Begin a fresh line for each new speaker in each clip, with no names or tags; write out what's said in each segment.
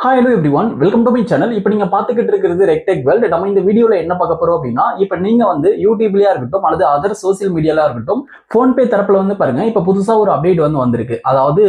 Hi hello every one, welcome to my channel. இப்போ நீங்க பார்த்துக்கிட்டு இருக்கிறது ரெக்டெக் வேர்ல்ட். நம்ம இந்த வீடியோல என்ன பார்க்க போறோம் அப்படின்னா, இப்போ நீங்க வந்து யூடியூப்லயா இருக்கட்டும் அல்லது அதர் சோசியல் மீடியாலா இருக்கட்டும், போன்பே தரப்புல வந்து பாருங்க, இப்போ புதுசா ஒரு அப்டேட் வந்து வந்திருக்கு. அதாவது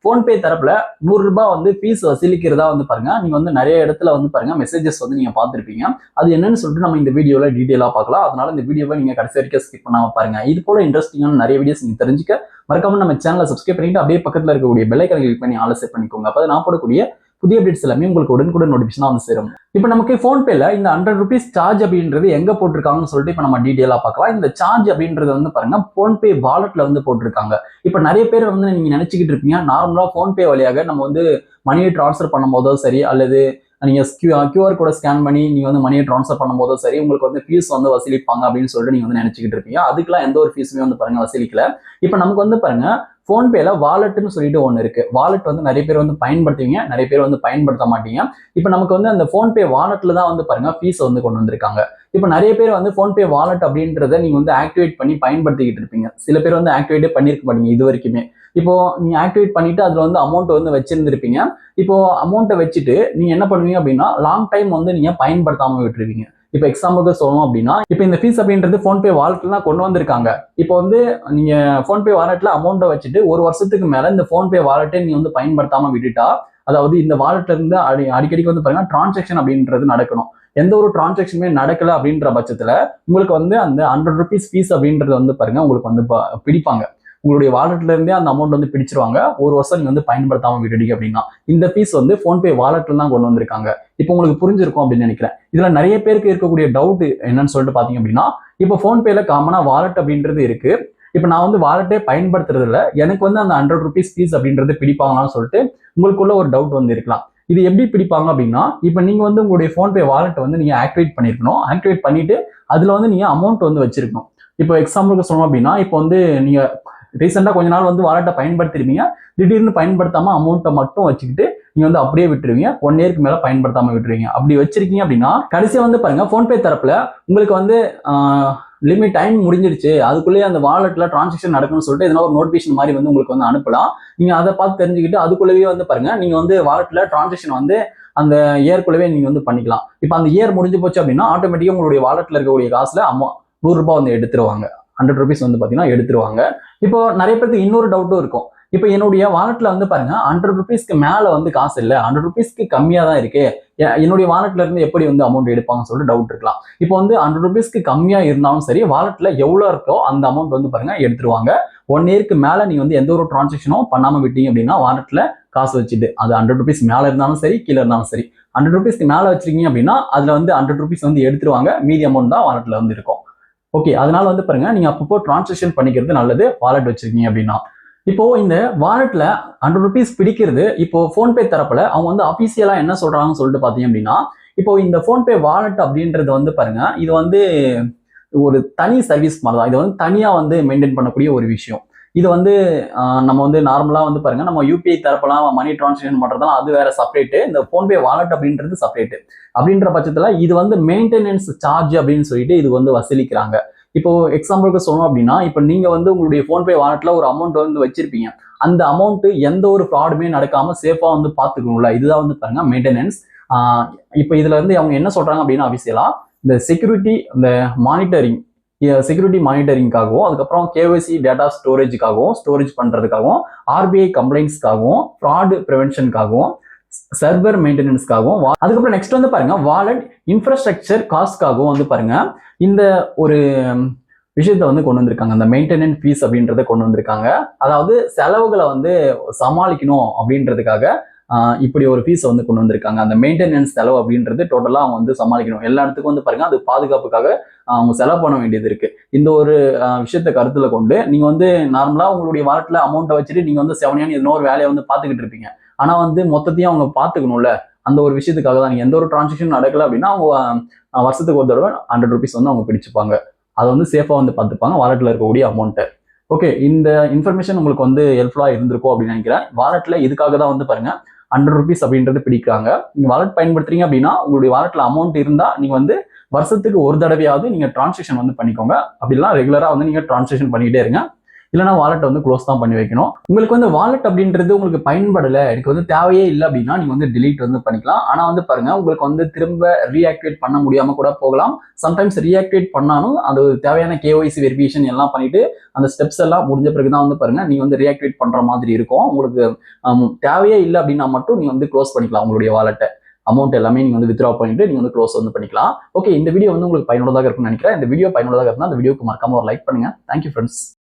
போன்பே தரப்புல ₹100 வந்து ஃபீஸ் வசூலிக்கிறதா வந்து பாருங்க, நீங்க வந்து நிறைய இடத்துல வந்து பாருங்க மெசேஜஸ் வந்து நீங்க பார்த்துருப்பீங்க. அது என்னன்னு சொல்லிட்டு நம்ம இந்த வீடியோல டீடைலா பார்க்கலாம். அதனால இந்த வீடியோவை நீங்க கடைசி வரைக்கும் ஸ்கிப் பண்ணாம பாருங்க. இது போல இன்ட்ரெஸ்டிங்கான நிறைய வீடியோஸ் நீங்க தெரிஞ்சுக்க மறக்காம நம்ம சேனலை சப்ஸ்கிரைப் பண்ணிட்டு அப்படியே பக்கத்துல இருக்கக்கூடிய பெல் ஐகானை கிளிக் பண்ணி ஆல் செட் பண்ணிக்கோங்க. அப்போ நான் போடக்கூடிய புதிய அப்டேட்ஸ் எல்லாமே உங்களுக்கு உடனுக்குடன் நோட்டிஃபிகேஷனா வந்து சேரும். இப்போ நமக்கு போன்பேல இந்த ₹100 சார்ஜ் அப்படின்றது எங்க போட்டிருக்காங்கன்னு சொல்லிட்டு இப்போ நம்ம டீடைலா பார்க்கலாம். இந்த சார்ஜ் அப்படின்றது வந்து பாருங்க போன்பே வாலெட்ல வந்து போட்டிருக்காங்க. இப்போ நிறைய பேர் வந்து நீங்க நினைச்சுக்கிட்டு இருப்பீங்க, நார்மலா போன்பே வழியாக நம்ம வந்து மணியை டிரான்ஸ்ஃபர் பண்ணும் போதோ சரி, அல்லது நீங்க கியூஆர் கோட ஸ்கேன் பண்ணி நீங்க வந்து மணியை டிரான்ஸ்ஃபர் பண்ணும் போதோ சரி, உங்களுக்கு வந்து ஃபீஸ் வந்து வசூலிப்பாங்க அப்படின்னு சொல்லிட்டு நீங்க வந்து நினைச்சுக்கிட்டு இருப்பீங்க. அதுக்கெல்லாம் எந்த ஒரு ஃபீஸுமே வந்து பாருங்க வசூலிக்கல. இப்போ நமக்கு வந்து பாருங்க போன்பேல வாலெட்னு சொல்லிட்டு ஒன்று இருக்கு. வாலெட் வந்து நிறைய பேர் வந்து பயன்படுத்துவீங்க, நிறைய பேர் வந்து பயன்படுத்த மாட்டீங்க. இப்போ நமக்கு வந்து அந்த போன்பே வாலெட்ல தான் வந்து பாருங்க ஃபீஸ் வந்து கொண்டு வந்திருக்காங்க. இப்போ நிறைய பேர் வந்து போன்பே வாலெட் அப்படின்றத நீங்க வந்து ஆக்டிவேட் பண்ணி பயன்படுத்திக்கிட்டு இருப்பீங்க. சில பேர் வந்து ஆக்டிவேட்டே பண்ணிருக்க மாட்டீங்க இது வரைக்குமே. இப்போ நீங்க ஆக்டிவேட் பண்ணிட்டு அதுல வந்து அமௌண்ட் வந்து வச்சிருந்திருப்பீங்க. இப்போ அமௌண்ட்டை வச்சுட்டு நீங்க என்ன பண்ணுவீங்க அப்படின்னா, லாங் டைம் வந்து நீங்க பயன்படுத்தாம விட்டுருவீங்க. இப்போ எக்ஸாம்பிளுக்கு சொல்லணும் அப்படின்னா, இப்போ இந்த ஃபீஸ் அப்படின்றது போன்பே வாலெட்ல தான் கொண்டு வந்திருக்காங்க. இப்போ வந்து நீங்க போன்பே வாலெட்ல அமௌண்ட்டை வச்சுட்டு ஒரு வருஷத்துக்கு மேல இந்த போன்பே வாலெட்டை நீங்க வந்து பயன்படுத்தாம விட்டுட்டா, அதாவது இந்த வாலெட்ல இருந்து அடிக்கடிக்கு வந்து பாருங்க டிரான்சாக்ஷன் அப்படின்றது நடக்கணும். எந்த ஒரு டிரான்சாக்ஷனுமே நடக்கல அப்படின்ற பட்சத்துல உங்களுக்கு வந்து அந்த ₹100 ஃபீஸ் அப்படின்றது வந்து பாருங்க உங்களுக்கு வந்து பிடிப்பாங்க. உங்களுடைய வாலெட்ல இருந்தே அந்த அமௌண்ட் வந்து பிடிச்சிருவாங்க. ஒரு வருஷம் நீங்க வந்து பயன்படுத்தாம விட்டுட்டீங்க அப்படின்னா. இந்த ஃபீஸ் வந்து போன்பே வாலெட்ல தான் கொண்டு வந்திருக்காங்க. இப்போ உங்களுக்கு புரிஞ்சிருக்கும் அப்படின்னு நினைக்கிறேன். இதுல நிறைய பேருக்கு இருக்கக்கூடிய டவுட் என்னன்னு சொல்லிட்டு பாத்தீங்க அப்படின்னா, இப்போ போன்பேல காமனா வாலெட் அப்படின்றது இருக்கு. இப்போ நான் வந்து வாலெட்டே பயன்படுத்துறது இல்லை, எனக்கு வந்து அந்த ₹100 ஃபீஸ் அப்படின்றது பிடிப்பாங்களான்னு சொல்லிட்டு உங்களுக்குள்ள ஒரு டவுட் வந்து இருக்கலாம். இது எப்படி பிடிப்பாங்க அப்படின்னா, இப்போ நீங்க வந்து உங்களுடைய போன்பே வாலெட்டை வந்து நீங்க ஆக்டிவேட் பண்ணிருக்கணும். ஆக்டிவேட் பண்ணிட்டு அதுல வந்து நீங்க அமௌண்ட் வந்து வச்சிருக்கணும். இப்போ எக்ஸாம்பிளுக்கு சொல்லணும் அப்படின்னா, இப்போ வந்து நீங்க ரீசெண்டா கொஞ்ச நாள் வந்து வாலெட்டை பயன்படுத்திருப்பீங்க. திடீர்னு பயன்படுத்தாம அமௌண்ட்டை மட்டும் வச்சுக்கிட்டு நீங்க வந்து அப்படியே விட்டுருவீங்க. 1 இயருக்கு மேல பயன்படுத்தாம விட்டுருவீங்க. அப்படி வச்சிருக்கீங்க அப்படின்னா கடைசியா வந்து பாருங்க போன்பே தரப்புல உங்களுக்கு வந்து லிமிட் டைம் முடிஞ்சிருச்சு, அதுக்குள்ளேயே அந்த வாலெட்ல டிரான்சாக்ஷன் நடக்கணும்னு சொல்லிட்டு எதனா ஒரு நோட்டிபிகேஷன் மாதிரி வந்து உங்களுக்கு வந்து அனுப்பலாம். நீங்க அதை பார்த்து தெரிஞ்சுக்கிட்டு அதுக்குள்ளேயே வந்து பாருங்க நீங்க வந்து வாலெட்ல டிரான்சாக்ஷன் வந்து அந்த இயர்க்குள்ளவே நீங்க வந்து பண்ணிக்கலாம். இப்போ அந்த இயர் முடிஞ்சு போச்சு அப்படின்னா ஆட்டோமேட்டிக்கா உங்களுடைய வாலெட்ல இருக்கக்கூடிய காசுல ₹100 வந்து எடுத்துருவாங்க. ₹100 வந்து பாத்தீங்கன்னா எடுத்துருவாங்க. இப்போ நிறைய பேருக்கு இன்னொரு டவுட்டும் இருக்கும். இப்போ என்னுடைய வாலெட்ல வந்து பாருங்க ₹100 மேல வந்து காசு இல்லை, ₹100 கம்மியா தான் இருக்கு, என்னுடைய வாலெட்ல இருந்து எப்படி வந்து அமௌண்ட் எடுப்பாங்கன்னு சொல்லிட்டு டவுட் இருக்கலாம். இப்போ வந்து ₹100 கம்மியா இருந்தாலும் சரி, வாலெட்ல எவ்வளவு இருக்கோ அந்த அமௌண்ட் வந்து பாருங்க எடுத்துருவாங்க. 1 இயருக்கு மேல நீங்க வந்து எந்த ஒரு டிரான்சாக்ஷனும் பண்ணாம விட்டீங்க அப்படின்னா வாலெட்ல காசு வச்சுட்டு, அது ₹100 மேல இருந்தாலும் சரி கீழே இருந்தாலும் சரி, ₹100 மேல வச்சிருக்கீங்க அப்படின்னா அதுல வந்து ₹100 வந்து எடுத்துருவாங்க. மீதி அமௌண்ட் தான் வாலெட்ல வந்து இருக்கும். ஓகே, அதனால வந்து பாருங்க நீங்க அப்பப்போ டிரான்சாக்ஷன் பண்ணிக்கிறது நல்லது வாலெட் வச்சிருக்கீங்க அப்படின்னா. இப்போ இந்த வாலெட்ல ₹100 பிடிக்கிறது இப்போ போன்பே தரப்புல அவங்க வந்து அபிஷியலா என்ன சொல்றாங்கன்னு சொல்லிட்டு பாத்தீங்க அப்படின்னா, இப்போ இந்த போன்பே வாலெட் அப்படின்றது வந்து பாருங்க இது வந்து ஒரு தனி சர்வீஸ் மாதிரி தான். இது வந்து தனியா வந்து மெயின்டைன் பண்ணக்கூடிய ஒரு விஷயம். இது வந்து நம்ம வந்து நார்மலா வந்து பாருங்க நம்ம யூபிஐ தரப்பெல்லாம் மணி டிரான்சாக்ஷன் பண்றதெல்லாம் அது வேற செப்பரேட், இந்த போன்பே வாலெட் அப்படின்றது செப்பரேட். அப்படின்ற பட்சத்துல இது வந்து மெயின்டெனன்ஸ் சார்ஜ் அப்படின்னு சொல்லிட்டு இது வந்து வசூலிக்கிறாங்க. இப்போ எக்ஸாம்பிளுக்கு சொல்லணும் அப்படின்னா, இப்போ நீங்க வந்து உங்களுடைய போன்பே வாலெட்ல ஒரு அமௌண்ட் வந்து வச்சிருப்பீங்க. அந்த அமௌண்ட் எந்த ஒரு ஃப்ராடுமே நடக்காம சேஃபா வந்து பாத்துக்கணும்ல, இதுதான் வந்து பாருங்க மெயின்டெனன்ஸ். இப்போ இதுல வந்து அவங்க என்ன சொல்றாங்க அப்படின்னா அபிஷியலா இந்த செக்யூரிட்டி மானிட்டரிங்காகவும், அதுக்கப்புறம் கேஒய்சி டேட்டா ஸ்டோரேஜ் பண்றதுக்காகவும், ஆர்பிஐ கம்ப்ளைண்ட்ஸ்க்காகவும், ஃப்ராட் ப்ரிவென்ஷனுக்காகவும், சர்வர் மெயின்டெனன்ஸ்க்காகவும், அதுக்கப்புறம் நெக்ஸ்ட் வந்து பாருங்க வாலெட் இன்ஃப்ராஸ்ட்ரக்சர் காஸ்ட்காகவும் வந்து பாருங்க இந்த ஒரு விஷயத்த வந்து கொண்டு வந்திருக்காங்க. அந்த மெயின்டெனன்ஸ் ஃபீஸ் அப்படின்றத கொண்டு வந்திருக்காங்க. அதாவது செலவுகளை வந்து சமாளிக்கணும் அப்படின்றதுக்காக இப்படி ஒரு ஃபீஸ் வந்து கொண்டு வந்திருக்காங்க. அந்த மெயின்டெனன்ஸ் செலவு அப்படின்றது டோட்டலா அவங்க வந்து சமாளிக்கணும். எல்லா இடத்துக்கும் வந்து பாருங்க அது பாதுகாப்புக்காக அவங்க செலவு பண்ண வேண்டியது இருக்கு. இந்த ஒரு விஷயத்த கருத்துல கொண்டு நீங்க வந்து நார்மலா உங்களுடைய வாலெட்ல அமௌண்ட்டை வச்சுட்டு நீங்க வந்து செவனியான இன்னொரு வேலையை வந்து பாத்துக்கிட்டு இருப்பீங்க. ஆனா வந்து மொத்தத்தையும் அவங்க பாத்துக்கணும்ல, அந்த ஒரு விஷயத்துக்காக தான். நீங்க எந்த ஒரு டிரான்சாக்ஷன் நடக்கல அப்படின்னா அவங்க வருஷத்துக்கு ஒரு தடவை ₹100 வந்து அவங்க பிடிச்சுப்பாங்க. அதை வந்து சேஃபா வந்து பார்த்துப்பாங்க வாலெட்ல இருக்கக்கூடிய அமௌண்ட்டை. ஓகே, இந்த இன்ஃபர்மேஷன் உங்களுக்கு வந்து ஹெல்ப்ஃபுல்லா இருந்திருக்கும் அப்படின்னு நினைக்கிறேன். வாலெட்ல இதுக்காக தான் வந்து பாருங்க ₹100 அப்படின்றது பிடிக்கிறாங்க. நீங்க வாலெட் பயன்படுத்துறீங்க அப்படின்னா உங்களுடைய வாலெட்ல அமௌண்ட் இருந்தா நீங்க வந்து வருஷத்துக்கு ஒரு தடவையாவது நீங்க டிரான்சாக்ஷன் வந்து பண்ணிக்கோங்க. அப்படிலாம் ரெகுலரா வந்து நீங்க டிரான்சாக்ஷன் பண்ணிக்கிட்டே இருங்க. இல்லைனா வாலெட் வந்து க்ளோஸ் தான் பண்ணி வைக்கணும். உங்களுக்கு வந்து வாலெட் அப்படின்றது உங்களுக்கு பயன்படலை, எனக்கு வந்து தேவையே இல்லை அப்படின்னா நீங்க வந்து delete வந்து பண்ணிக்கலாம். ஆனா வந்து பாருங்க, உங்களுக்கு வந்து திரும்ப ரீஆக்டிவேட் பண்ண முடியாம கூட போகலாம். சம்டைம்ஸ் ரீஆக்டிவேட் பண்ணாலும் அது தேவையான KYC வெரிஃபிகேஷன் எல்லாம் பண்ணிட்டு அந்த ஸ்டெப்ஸ் எல்லாம் முடிஞ்ச பிறகுதான் வந்து பாருங்க நீங்க வந்து ரீஆக்டிவேட் பண்ற மாதிரி இருக்கும். உங்களுக்கு தேவையே இல்லை அப்படின்னா மட்டும் நீங்க வந்து க்ளோஸ் பண்ணிக்கலாம் உங்களுடைய வாலெட்டை. அமௌண்ட் எல்லாமே நீங்க வந்து வித்ட்ரா பண்ணிட்டு நீங்க வந்து க்ளோஸ் வந்து பண்ணிக்கலாம். ஓகே, இந்த வீடியோ வந்து உங்களுக்கு பயனுள்ளதாக இருக்கும்னு நினைக்கிறேன். இந்த வீடியோ பயனுள்ளதாக இருந்தால் அந்த வீடியோக்கு மறக்காம ஒரு லைக் பண்ணுங்க. Thank you friends.